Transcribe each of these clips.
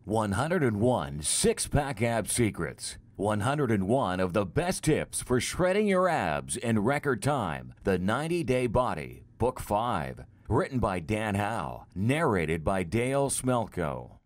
101 six-pack ab secrets. 101 of the best tips for shredding your abs in record time. The 90-Day Body, Book 5. Written by Dan Howe. Narrated by Dale Smelko.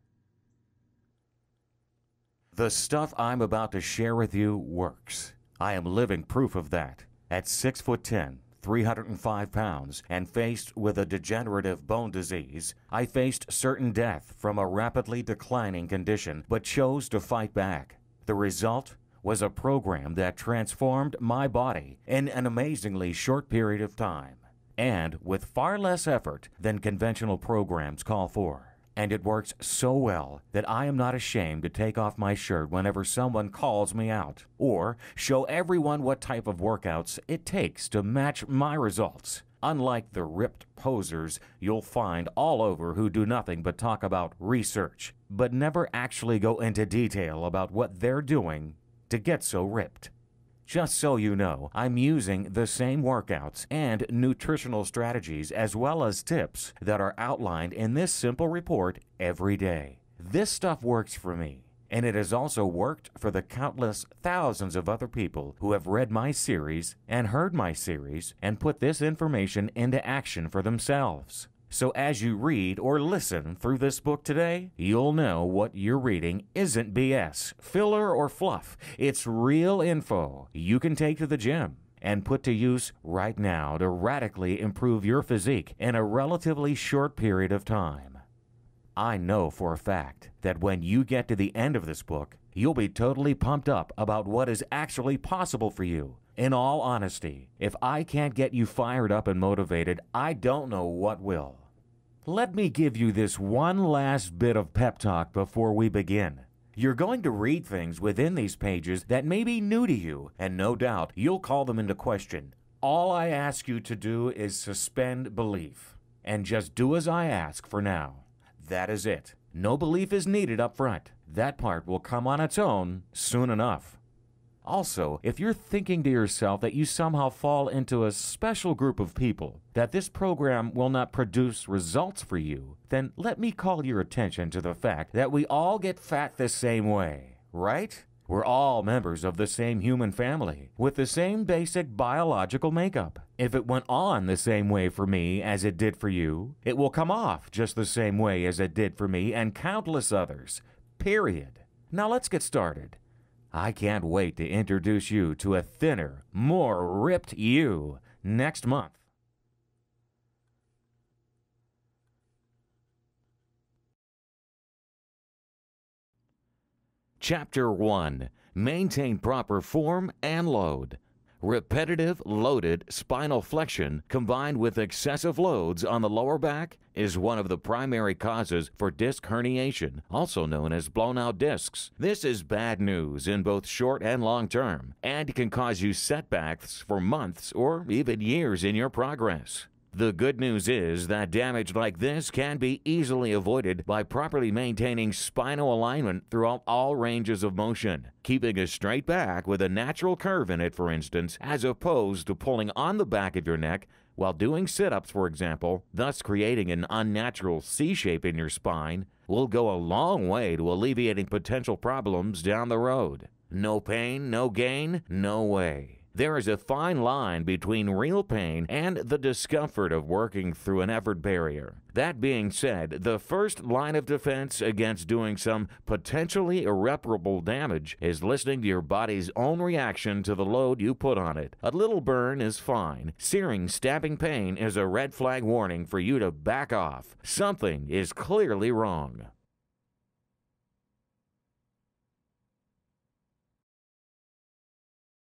The stuff I'm about to share with you works. I am living proof of that. At 6'10", 305 pounds, and faced with a degenerative bone disease, I faced certain death from a rapidly declining condition, but chose to fight back. The result was a program that transformed my body in an amazingly short period of time, and with far less effort than conventional programs call for. And it works so well that I am not ashamed to take off my shirt whenever someone calls me out, or show everyone what type of workouts it takes to match my results. Unlike the ripped posers you'll find all over who do nothing but talk about research, but never actually go into detail about what they're doing to get so ripped. Just so you know, I'm using the same workouts and nutritional strategies as well as tips that are outlined in this simple report every day. This stuff works for me, and it has also worked for the countless thousands of other people who have read my series and heard my series and put this information into action for themselves. So as you read or listen through this book today, you'll know what you're reading isn't BS, filler, or fluff. It's real info you can take to the gym and put to use right now to radically improve your physique in a relatively short period of time. I know for a fact that when you get to the end of this book, you'll be totally pumped up about what is actually possible for you. In all honesty, if I can't get you fired up and motivated, I don't know what will. Let me give you this one last bit of pep talk before we begin. You're going to read things within these pages that may be new to you, and no doubt you'll call them into question. All I ask you to do is suspend belief, and just do as I ask for now. That is it. No belief is needed up front. That part will come on its own soon enough. Also, if you're thinking to yourself that you somehow fall into a special group of people, that this program will not produce results for you, then let me call your attention to the fact that we all get fat the same way, right? We're all members of the same human family, with the same basic biological makeup. If it went on the same way for me as it did for you, it will come off just the same way as it did for me and countless others, period. Now let's get started. I can't wait to introduce you to a thinner, more ripped you next month. Chapter 1. Maintain proper form and load. Repetitive, loaded spinal flexion combined with excessive loads on the lower back is one of the primary causes for disc herniation, also known as blown-out discs. This is bad news in both short and long term, and can cause you setbacks for months or even years in your progress. The good news is that damage like this can be easily avoided by properly maintaining spinal alignment throughout all ranges of motion, keeping a straight back with a natural curve in it, for instance, as opposed to pulling on the back of your neck while doing sit-ups, for example, thus creating an unnatural C-shape in your spine, will go a long way to alleviating potential problems down the road. No pain, no gain, no way. There is a fine line between real pain and the discomfort of working through an effort barrier. That being said, the first line of defense against doing some potentially irreparable damage is listening to your body's own reaction to the load you put on it. A little burn is fine. Searing, stabbing pain is a red flag warning for you to back off. Something is clearly wrong.